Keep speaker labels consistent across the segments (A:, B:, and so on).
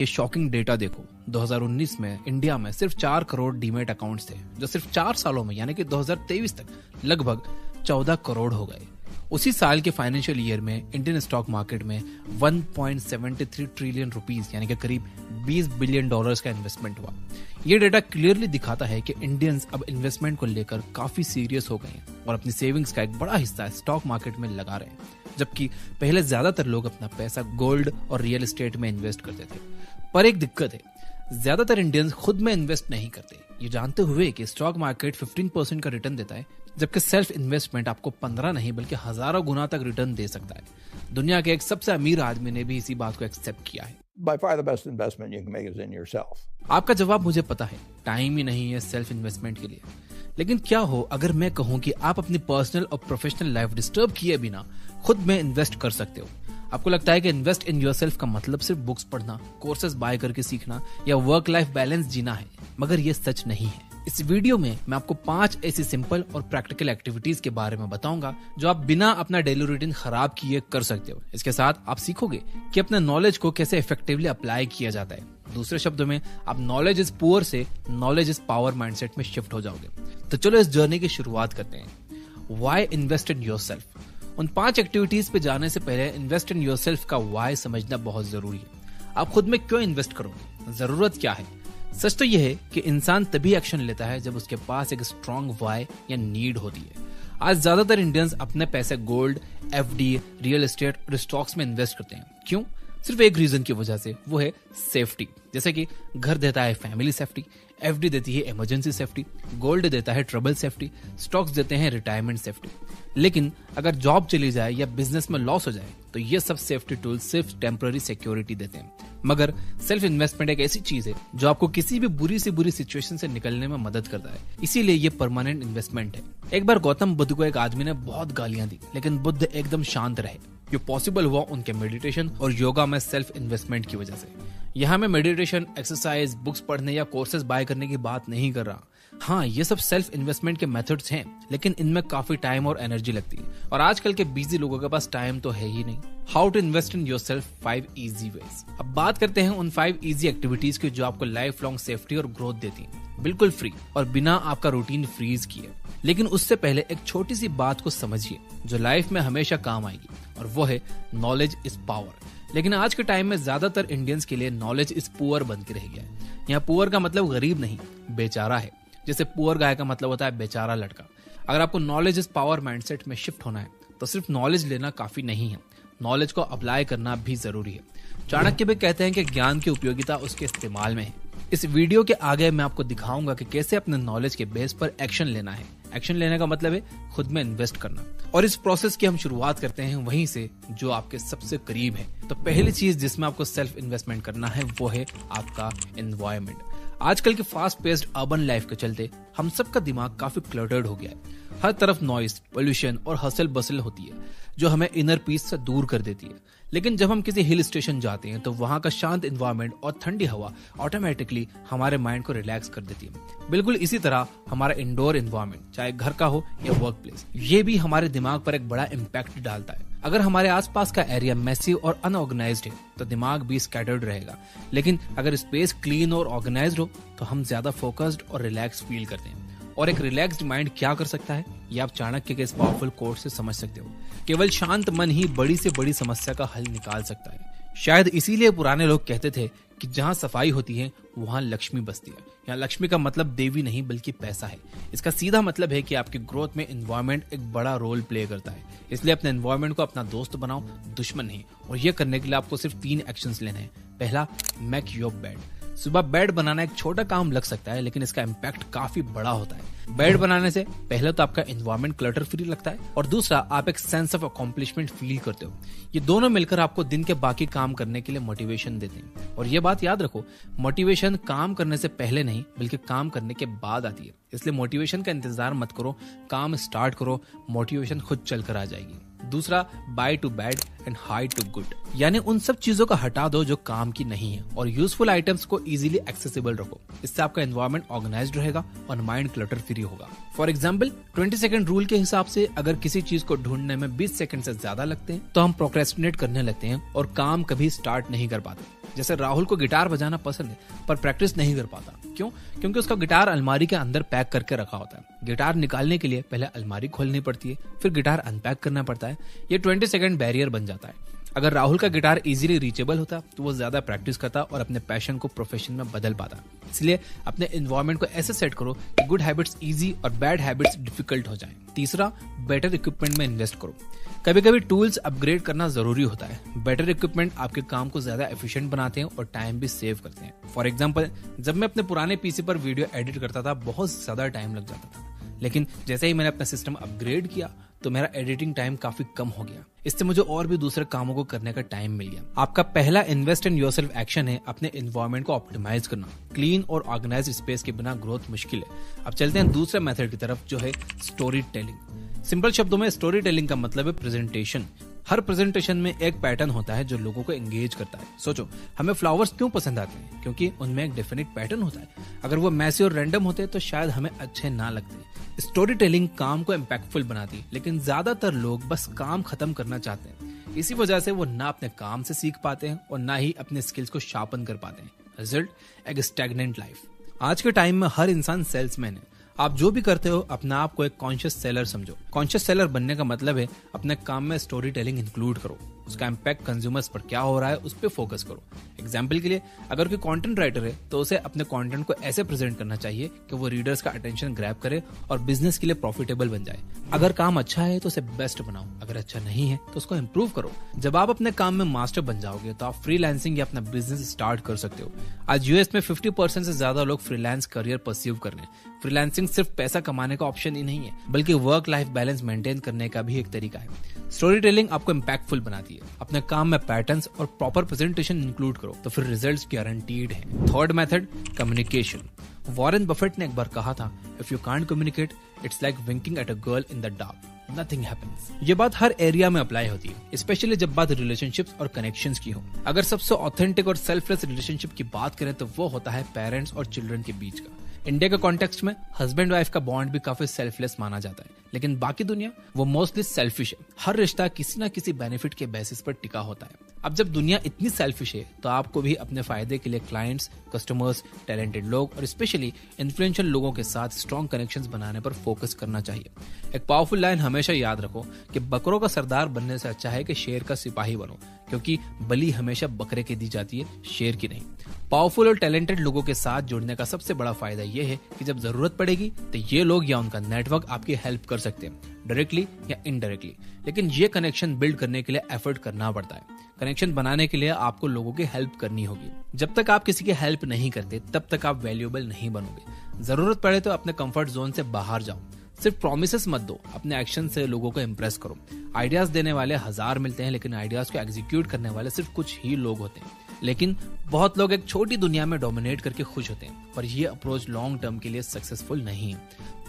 A: ये shocking data देखो, 2019 में इंडिया में सिर्फ 4 करोड़ डीमेट अकाउंट्स थे, जो सिर्फ 4 सालों में यानी कि 2023 तक लगभग 14 करोड़ हो गए। उसी साल के फाइनेंशियल ईयर में इंडियन स्टॉक मार्केट में 1.73 ट्रिलियन रुपीस यानी कि करीब $20 बिलियन का इन्वेस्टमेंट हुआ। ये डेटा क्लियरली दिखाता है कि इंडियंस अब इन्वेस्टमेंट को लेकर काफी सीरियस हो गए हैं और अपनी सेविंग्स का एक बड़ा हिस्सा स्टॉक मार्केट में लगा रहे हैं, जबकि पहले ज्यादातर लोग अपना पैसा गोल्ड और रियल एस्टेट में इन्वेस्ट करते थे। पर एक दिक्कत है, ज्यादातर इंडियंस खुद में इन्वेस्ट नहीं करते, ये जानते हुए कि स्टॉक मार्केट 15% का रिटर्न देता है, जबकि सेल्फ इन्वेस्टमेंट आपको 15 नहीं बल्कि हजारों गुना तक रिटर्न दे सकता है। दुनिया के एक सबसे अमीर आदमी ने भी इसी बात को एक्सेप्ट किया है।
B: By far the best investment you can make is in yourself.
A: आपका जवाब मुझे पता है, टाइम ही नहीं है सेल्फ इन्वेस्टमेंट के लिए। लेकिन क्या हो अगर मैं कहूं कि आप अपनी पर्सनल और प्रोफेशनल लाइफ डिस्टर्ब किए बिना खुद में इन्वेस्ट कर सकते हो। आपको लगता है कि इन्वेस्ट इन योरसेल्फ का मतलब सिर्फ बुक्स पढ़ना, कोर्सेज बाय करके सीखना या वर्क लाइफ बैलेंस जीना है, मगर ये सच नहीं है। इस वीडियो में मैं आपको 5 ऐसी सिंपल और प्रैक्टिकल एक्टिविटीज के बारे में बताऊंगा जो आप बिना अपना डेली रूटीन खराब किए कर सकते हो। इसके साथ आप सीखोगे कि अपने नॉलेज को कैसे इफेक्टिवली अप्लाई किया जाता है। दूसरे शब्दों में आप नॉलेज इज पुअर से नॉलेज इज पावर माइंडसेट में शिफ्ट हो जाओगे। तो चलो इस जर्नी की शुरुआत करते हैं। Why invest in yourself. उन 5 एक्टिविटीज पे जाने से पहले इन्वेस्ट इन योरसेल्फ का व्हाई समझना बहुत जरूरी है। आप खुद में क्यों इन्वेस्ट करोगे, जरूरत क्या है। सच तो यह है कि इंसान तभी एक्शन लेता है जब उसके पास एक स्ट्रॉन्ग व्हाई या नीड होती है। आज ज्यादातर इंडियंस अपने पैसे गोल्ड, एफडी, रियल एस्टेट और स्टॉक्स में इन्वेस्ट करते हैं। क्यों? सिर्फ एक रीजन की वजह से, वो है सेफ्टी। जैसे कि घर देता है फैमिली सेफ्टी, एफडी देती है इमरजेंसी सेफ्टी, गोल्ड देता है ट्रबल सेफ्टी, स्टॉक्स देते हैं रिटायरमेंट सेफ्टी। लेकिन अगर जॉब चली जाए या बिजनेस में लॉस हो जाए तो ये सब सेफ्टी टूल्स सिर्फ टेम्पररी सिक्योरिटी देते हैं। मगर सेल्फ इन्वेस्टमेंट एक ऐसी चीज है जो आपको किसी भी बुरी से बुरी सिचुएशन से निकलने में मदद करता है, इसीलिए ये परमानेंट इन्वेस्टमेंट है। एक बार गौतम बुद्ध को एक आदमी ने बहुत गालियां दी, लेकिन बुद्ध एकदम शांत रहे। ये पॉसिबल हुआ उनके मेडिटेशन और योगा में सेल्फ इन्वेस्टमेंट की वजह से। यहाँ मैं मेडिटेशन, एक्सरसाइज, बुक्स पढ़ने या कोर्सेज बाय करने की बात नहीं कर रहा। हाँ, ये सब सेल्फ इन्वेस्टमेंट के मेथड्स हैं, लेकिन इनमें काफी टाइम और एनर्जी लगती है और आजकल के बिजी लोगों के पास टाइम तो है ही नहीं। How to invest in yourself 5 easy ways. अब बात करते हैं उन 5 इजी एक्टिविटीज की जो आपको लाइफ लॉन्ग सेफ्टी और ग्रोथ देती है, बिल्कुल फ्री और बिना आपका रूटीन फ्रीज किए। लेकिन उससे पहले एक छोटी सी बात को समझिए जो लाइफ में हमेशा काम आएगी, और वो है नॉलेज इज पावर। लेकिन आज के टाइम में ज्यादातर इंडियंस के लिए नॉलेज इज पुअर बन के रह गया है। यहाँ पुअर का मतलब गरीब नहीं, बेचारा है। जैसे पुअर गाय का मतलब होता है बेचारा लड़का। अगर आपको नॉलेज इज पावर माइंडसेट में शिफ्ट होना है तो सिर्फ नॉलेज लेना काफी नहीं है, नॉलेज को अप्लाई करना भी जरूरी है। चाणक्य भी कहते हैं कि ज्ञान की उपयोगिता उसके इस्तेमाल में है। इस वीडियो के आगे मैं आपको दिखाऊंगा कि कैसे अपने नॉलेज के बेस पर एक्शन लेना है। एक्शन लेने का मतलब है खुद में इन्वेस्ट करना, और इस प्रोसेस की हम शुरुआत करते हैं वहीं से जो आपके सबसे करीब है। तो पहली चीज जिसमें आपको सेल्फ इन्वेस्टमेंट करना है वो है आपका एनवायरनमेंट। आजकल के फास्ट पेस्ड अर्बन लाइफ के चलते हम सबका दिमाग काफी क्लटर्ड हो गया है। हर तरफ नॉइस, पोल्यूशन और हसल बसल होती है जो हमें इनर पीस से दूर कर देती है। लेकिन जब हम किसी हिल स्टेशन जाते हैं तो वहां का शांत एनवायरनमेंट और ठंडी हवा ऑटोमेटिकली हमारे माइंड को रिलैक्स कर देती है। बिल्कुल इसी तरह हमारा इंडोर एनवायरनमेंट, चाहे घर का हो या वर्क प्लेस, ये भी हमारे दिमाग पर एक बड़ा इम्पैक्ट डालता है। अगर हमारे आसपास का एरिया मैसी और अनऑर्गेनाइज्ड है तो दिमाग भी स्कैटर्ड रहेगा। लेकिन अगर स्पेस क्लीन और ऑर्गेनाइज्ड हो तो हम ज्यादा फोकस्ड और रिलैक्स फील करते हैं। और एक रिलैक्स्ड माइंड क्या कर सकता है, ये आप चाणक्य के इस पावरफुल कोट से समझ सकते हो। केवल शांत मन ही बड़ी से बड़ी समस्या का हल निकाल सकता है। शायद इसीलिए पुराने लोग कहते थे कि जहाँ सफाई होती है वहाँ लक्ष्मी बसती है। यहाँ लक्ष्मी का मतलब देवी नहीं बल्कि पैसा है। इसका सीधा मतलब है कि आपकी ग्रोथ में एनवायरनमेंट एक बड़ा रोल प्ले करता है। इसलिए अपने एनवायरनमेंट को अपना दोस्त बनाओ, दुश्मन नहीं। और ये करने के लिए आपको सिर्फ 3 एक्शंस लेने हैं। पहला, मेक योर बेड। सुबह बेड बनाना एक छोटा काम लग सकता है, लेकिन इसका इम्पैक्ट काफी बड़ा होता है। बेड बनाने से पहले तो आपका एनवायरनमेंट क्लटर फ्री लगता है, और दूसरा आप एक सेंस ऑफ अकॉम्प्लिशमेंट फील करते हो। ये दोनों मिलकर आपको दिन के बाकी काम करने के लिए मोटिवेशन देते हैं। और ये बात याद रखो, मोटिवेशन काम करने से पहले नहीं बल्कि काम करने के बाद आती है। इसलिए मोटिवेशन का इंतजार मत करो, काम स्टार्ट करो, मोटिवेशन खुद चल कर आ जाएगी। दूसरा, bye to bad and hi to good, यानी उन सब चीजों को हटा दो जो काम की नहीं है और यूजफुल आइटम्स को इजीली एक्सेसिबल रखो। इससे आपका एनवायरनमेंट ऑर्गेनाइज्ड रहेगा और माइंड क्लटर फ्री होगा। फॉर एग्जांपल 20 सेकंड रूल के हिसाब से अगर किसी चीज को ढूंढने में 20 सेकंड से ज्यादा लगते हैं तो हम प्रोक्रेस्टिनेट करने लगते हैं और काम कभी स्टार्ट नहीं कर पाते। जैसे राहुल को गिटार बजाना पसंद है पर प्रैक्टिस नहीं कर पाता। क्यों? क्योंकि उसका गिटार अलमारी के अंदर पैक करके रखा होता है। गिटार निकालने के लिए पहले अलमारी खोलनी पड़ती है, फिर गिटार अनपैक करना पड़ता है। ये 20 सेकंड बैरियर बन जाता है। अगर राहुल का गिटार इजीली रीचेबल होता तो वो ज्यादा प्रैक्टिस करता और अपने पैशन को प्रोफेशन में बदल पाता। इसलिए अपने एनवायरनमेंट को ऐसे सेट करो कि गुड हैबिट्स इजी और बैड हैबिट्स डिफिकल्ट हो जाएं। तीसरा, बेटर इक्विपमेंट में इन्वेस्ट करो। कभी कभी टूल्स अपग्रेड करना जरूरी होता है। बेटर इक्विपमेंट आपके काम को ज्यादा एफिशिएंट बनाते हैं और टाइम भी सेव करते हैं। फॉर एग्जांपल, जब मैं अपने पुराने पीसी पर वीडियो एडिट करता था बहुत ज्यादा टाइम लग जाता था, लेकिन जैसे ही मैंने अपना सिस्टम अपग्रेड किया तो मेरा एडिटिंग टाइम काफी कम हो गया। इससे मुझे और भी दूसरे कामों को करने का टाइम मिल गया। आपका पहला इन्वेस्ट इन योरसेल्फ एक्शन है अपने एनवायरनमेंट को ऑप्टिमाइज करना। क्लीन और ऑर्गेनाइज्ड स्पेस के बिना ग्रोथ मुश्किल है। अब चलते हैं दूसरे मेथड की तरफ, जो है स्टोरी टेलिंग। सिंपल शब्दों में स्टोरी टेलिंग का मतलब है प्रेजेंटेशन। हर प्रेजेंटेशन में एक पैटर्न होता है जो लोगों को एंगेज करता है। सोचो, हमें फ्लावर्स क्यों पसंद आते हैं? क्योंकि उनमें एक डेफिनेट पैटर्न होता है। अगर वो मैसी और रैंडम होते तो शायद हमें अच्छे ना लगते। स्टोरी टेलिंग काम को इम्पैक्टफुल बनाती है, लेकिन ज्यादातर लोग बस काम खत्म करना चाहते हैं। इसी वजह से वो ना अपने काम से सीख पाते हैं और ना ही अपने स्किल्स को शार्पन कर पाते हैं। रिजल्ट, एक स्टैग्नेंट लाइफ। आज के टाइम में हर इंसान सेल्समैन है। आप जो भी करते हो अपने आप को एक कॉन्शियस सेलर समझो। कॉन्शियस सेलर बनने का मतलब है अपने काम में स्टोरी टेलिंग इंक्लूड करो। उसका इम्पैक्ट कंज्यूमर्स पर क्या हो रहा है उस पर फोकस करो। एग्जाम्पल के लिए, अगर कोई कंटेंट राइटर है तो उसे अपने कंटेंट को ऐसे प्रेजेंट करना चाहिए कि वो रीडर्स का अटेंशन ग्रैब करे और बिजनेस के लिए प्रॉफिटेबल बन जाए। अगर काम अच्छा है तो उसे बेस्ट बनाओ, अगर अच्छा नहीं है तो उसको इम्प्रूव करो। जब आप अपने काम में मास्टर बन जाओगे तो आप फ्रीलांसिंग या अपना बिजनेस स्टार्ट कर सकते हो। आज यूएस में 50% से ज्यादा लोग फ्रीलांस करियर परस्यू कर रहे हैं। फ्रीलांसिंग सिर्फ पैसा कमाने का ऑप्शन ही नहीं है, बल्कि वर्क लाइफ बैलेंस मेंटेन करने का भी एक तरीका है। स्टोरी टेलिंग आपको इम्पैक्टफुल बनाती है। अपने काम में पैटर्न्स और प्रॉपर प्रेजेंटेशन इंक्लूड करो तो फिर रिजल्ट्स गारंटीड हैं। Third method, communication. Warren Buffett ने एक बार कहा था, if you can't communicate, it's like winking at a girl in the dark, nothing happens. ये बात हर एरिया में अप्लाई होती है, स्पेशली जब बात रिलेशनशिप्स और कनेक्शंस की हो। अगर सबसे ऑथेंटिक और सेल्फलेस रिलेशनशिप की बात करें तो वो होता है पेरेंट्स और चिल्ड्रन के बीच का। इंडिया के कॉन्टेक्स्ट में हस्बैंड वाइफ का बॉन्ड भी काफी सेल्फलेस माना जाता है, लेकिन बाकी दुनिया वो मोस्टली सेल्फिश है। हर रिश्ता किसी न किसी बेनिफिट के बेसिस पर टिका होता है। अब जब दुनिया इतनी सेल्फिश है तो आपको भी अपने फायदे के लिए क्लाइंट्स, कस्टमर्स, टैलेंटेड लोग और स्पेशली इन्फ्लुएंशियल लोगों के साथ स्ट्रॉन्ग कनेक्शंस बनाने पर फोकस करना चाहिए। एक पावरफुल लाइन हमेशा याद रखो कि बकरों का सरदार बनने से अच्छा है कि शेर का सिपाही बनो, क्योंकि बलि हमेशा बकरे की दी जाती है, शेर की नहीं। पावरफुल और टैलेंटेड लोगों के साथ जुड़ने का सबसे बड़ा फायदा यह है कि जब जरूरत पड़ेगी तो ये लोग या उनका नेटवर्क आपकी हेल्प कर सकते हैं, डायरेक्टली या इनडायरेक्टली। लेकिन ये कनेक्शन बिल्ड करने के लिए एफर्ट करना पड़ता है। कनेक्शन बनाने के लिए आपको लोगों की हेल्प करनी होगी। जब तक आप किसी की हेल्प नहीं करते तब तक आप वैल्यूएबल नहीं बनोगे। जरूरत पड़े तो अपने कंफर्ट जोन से बाहर जाओ। सिर्फ प्रॉमिसेस मत दो, अपने एक्शन से लोगों को इम्प्रेस करो। आइडियाज देने वाले हजार मिलते हैं, लेकिन आइडियाज को एग्जीक्यूट करने वाले सिर्फ कुछ ही लोग होते हैं। लेकिन बहुत लोग एक छोटी दुनिया में डोमिनेट करके खुश होते हैं, पर यह अप्रोच लॉन्ग टर्म के लिए सक्सेसफुल नहीं है।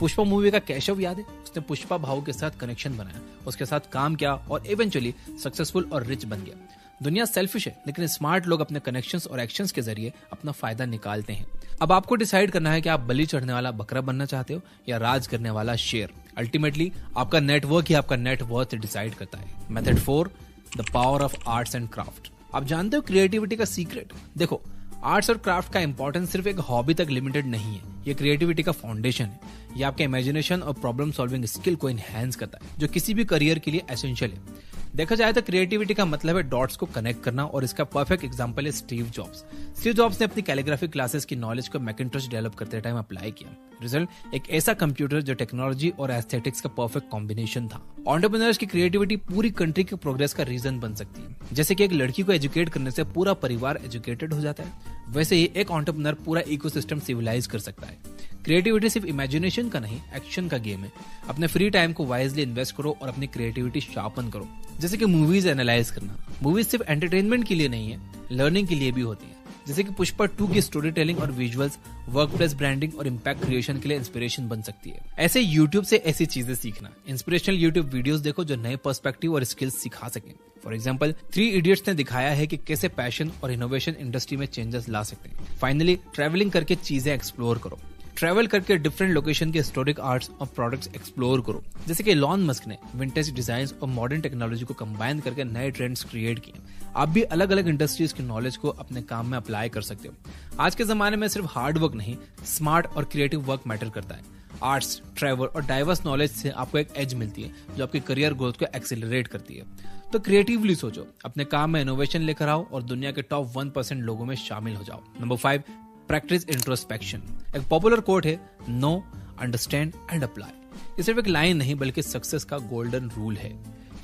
A: पुष्पा मूवी का केशव याद है? उसने पुष्पा भाऊ के साथ कनेक्शन बनाया, उसके साथ काम किया और इवेंचुअली सक्सेसफुल और रिच बन गया। दुनिया सेल्फिश है, लेकिन स्मार्ट लोग अपने कनेक्शंस और एक्शंस के जरिए अपना फायदा निकालते हैं। अब आपको डिसाइड करना है कि आप बलि चढ़ने वाला बकरा बनना चाहते हो या राज करने वाला शेर। अल्टीमेटली आपका नेटवर्क ही आपका नेटवर्थ डिसाइड करता है। Method 4, the power of arts and craft. आप जानते हो क्रिएटिविटी का सीक्रेट? देखो, आर्ट्स और क्राफ्ट का इंपॉर्टेंस सिर्फ एक हॉबी तक लिमिटेड नहीं है, ये क्रिएटिविटी का फाउंडेशन है। ये आपके इमेजिनेशन और प्रॉब्लम सॉल्विंग स्किल को एनहांस करता है, जो किसी भी करियर के लिए एसेंशियल है। देखा जाए तो क्रिएटिविटी का मतलब है डॉट्स को कनेक्ट करना, और इसका परफेक्ट एग्जांपल है स्टीव जॉब्स। स्टीव जॉब्स ने अपनी कैलीग्राफी क्लासेस की नॉलेज को मैकिंटोश डेवलप करते टाइम अप्लाई किया। रिजल्ट, एक ऐसा कंप्यूटर जो टेक्नोलॉजी और एस्थेटिक्स का परफेक्ट कॉम्बिनेशन था। एंटरप्रेन्योर्स की क्रिएटिविटी पूरी कंट्री के प्रोग्रेस का रीजन बन सकती है। जैसे कि एक लड़की को एजुकेट करने से पूरा परिवार एजुकेटेड हो जाता है, वैसे ही एक एंटरप्रेन्योर पूरा इकोसिस्टम सिविलाइज कर सकता है। क्रिएटिविटी सिर्फ इमेजिनेशन का नहीं, एक्शन का गेम है। अपने फ्री टाइम को वाइजली इन्वेस्ट करो और अपनी क्रिएटिविटी शार्पन करो। जैसे कि मूवीज एनालाइज करना। मूवीज सिर्फ एंटरटेनमेंट के लिए नहीं है, लर्निंग के लिए भी होती है। जैसे कि पुष्पा 2 की स्टोरी टेलिंग और विजुअल्स वर्क प्लेस ब्रांडिंग और इम्पैक्ट क्रिएशन के लिए इंस्पिरेशन बन सकती है। ऐसे यूट्यूब से ऐसी चीजें सीखना। इंस्पिरेशनल यूट्यूब वीडियोस देखो जो नए पर्सपेक्टिव और स्किल्स सिखा सके। फॉर एग्जाम्पल, 3 इडियट्स ने दिखाया है कि कैसे पैशन और इनोवेशन इंडस्ट्री में चेंजेस ला सकते हैं। फाइनली, ट्रैवलिंग करके चीजें एक्सप्लोर करो। ट्रैवल करके डिफरेंट लोकेशन के हिस्टोरिक आर्ट्स और प्रोडक्ट्स एक्सप्लोर करो। जैसे कि एलॉन मस्क ने विंटेज डिजाइन और मॉडर्न टेक्नोलॉजी को कंबाइन करके नए ट्रेंड्स क्रिएट किए। आप भी अलग अलग इंडस्ट्रीज की नॉलेज को अपने काम में अप्लाई कर सकते हो। आज के जमाने में सिर्फ हार्ड वर्क नहीं, स्मार्ट और क्रिएटिव वर्क मैटर करता है। आर्ट्स, ट्रैवल और डाइवर्स नॉलेज से आपको एक एज मिलती है जो आपकी करियर ग्रोथ को एक्सेलरेट करती है। तो क्रिएटिवली सोचो, अपने काम में इनोवेशन लेकर आओ और दुनिया के टॉप 1% लोगों में शामिल हो जाओ। Number 5, practice introspection. एक पॉपुलर कोट है, नो, अंडरस्टैंड एंड अप्लाई। ये सिर्फ एक लाइन नहीं बल्कि सक्सेस का गोल्डन रूल है।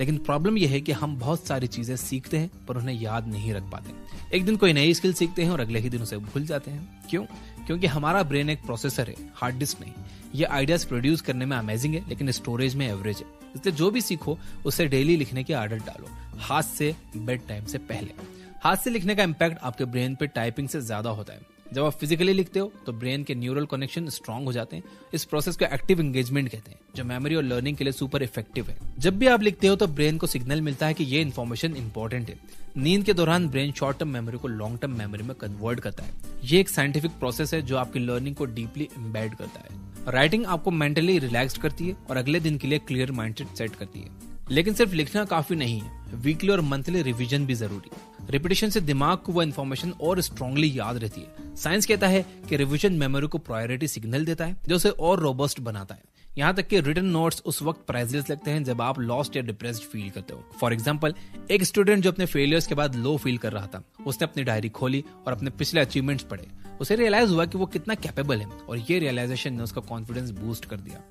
A: लेकिन प्रॉब्लम यह है कि हम बहुत सारी चीजें सीखते हैं पर उन्हें याद नहीं रख पाते। एक दिन कोई नई स्किल सीखते हैं और अगले ही दिन उसे भूल जाते हैं। क्यों? क्योंकि हमारा ब्रेन एक प्रोसेसर है, हार्ड डिस्क नहीं। ये आइडियाज प्रोड्यूस करने में अमेजिंग है लेकिन स्टोरेज में एवरेज है। इसलिए जो भी सीखो उसे डेली लिखने की आदत डालो, हाथ से, बेड टाइम से पहले। हाथ से लिखने का इम्पैक्ट आपके ब्रेन पे टाइपिंग से ज्यादा होता है। जब आप फिजिकली लिखते हो तो ब्रेन के न्यूरल कनेक्शन स्ट्रांग हो जाते हैं। इस प्रोसेस को एक्टिव एंगेजमेंट कहते हैं, जो मेमोरी और लर्निंग के लिए सुपर इफेक्टिव है। जब भी आप लिखते हो तो ब्रेन को सिग्नल मिलता है कि ये इन्फॉर्मेशन इंपॉर्टेंट है। नींद के दौरान ब्रेन शॉर्ट टर्म मेमोरी को लॉन्ग टर्म मेमोरी में कन्वर्ट करता है। ये एक साइंटिफिक प्रोसेस है जो आपकी लर्निंग को डीपली एम्बेड करता है। राइटिंग आपको मेंटली रिलैक्स्ड करती है और अगले दिन के लिए क्लियर माइंडसेट सेट करती है। लेकिन सिर्फ लिखना काफी नहीं है, वीकली और मंथली रिवीजन भी जरूरी है। रिपीटिशन से दिमाग को वो इन्फॉर्मेशन और स्ट्रांगली याद रहती है। साइंस कहता है कि रिवीजन मेमोरी को प्रायोरिटी सिग्नल देता है जो उसे और रोबस्ट बनाता है। यहाँ तक कि रिटन नोट्स उस वक्त प्राइसलेस लगते हैं जब आप लॉस्ट या डिप्रेस्ड फील करते हो। फॉर एग्जांपल, एक स्टूडेंट जो अपने फेलियर्स के बाद लो फील कर रहा था, उसने अपनी डायरी खोली और अपने पिछले अचीवमेंट्स पढ़े। उसे रियलाइज हुआ कि वो कितना कैपेबल है और ये रियलाइजेशन ने उसका कॉन्फिडेंस बूस्ट कर दिया।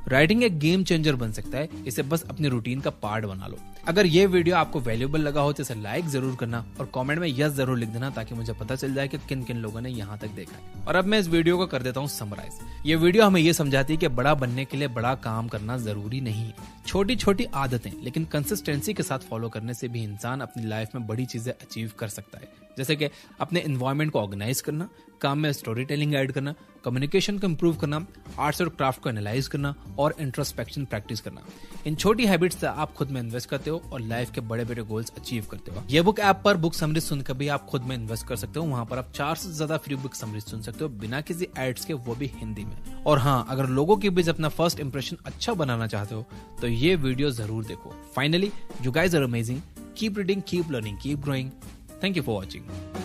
A: राइटिंग एक गेम चेंजर बन सकता है, इसे बस अपनी रूटीन का पार्ट बना लो। अगर ये वीडियो आपको वैल्यूएबल लगा हो तो इसे लाइक जरूर करना और कमेंट में यस जरूर लिख देना ताकि मुझे पता चल जाए कि किन किन लोगों ने यहाँ तक देखा है। और अब मैं इस वीडियो को कर देता हूँ समराइज। ये वीडियो हमें ये समझाती है कि बड़ा बनने के लिए बड़ा काम करना जरूरी नहीं है। छोटी छोटी आदतें लेकिन कंसिस्टेंसी के साथ फॉलो करने से भी इंसान अपनी लाइफ में बड़ी चीजें अचीव कर सकता है। जैसे कि अपने एनवायरनमेंट को ऑर्गेनाइज करना, काम में स्टोरी टेलिंग ऐड करना, कम्युनिकेशन को इंप्रूव करना, आर्ट्स और क्राफ्ट को एनालाइज करना और इंट्रोस्पेक्शन प्रैक्टिस करना। इन छोटी हैबिट्स से आप खुद में इन्वेस्ट करते हो और लाइफ के बड़े बड़े गोल्स अचीव करते हो। ये बुक ऐप पर बुक समरी सुनकर भी आप खुद में इन्वेस्ट कर सकते हो। वहां पर आप 4 से ज्यादा फ्री बुक समरी सुन सकते हो बिना किसी एड्स के, वो भी हिंदी में। और हाँ, अगर लोगों के बीच अपना फर्स्ट इंप्रेशन अच्छा बनाना चाहते हो तो ये वीडियो जरूर देखो। Finally, you guys are amazing. Keep reading, keep learning, keep growing. Thank you for watching.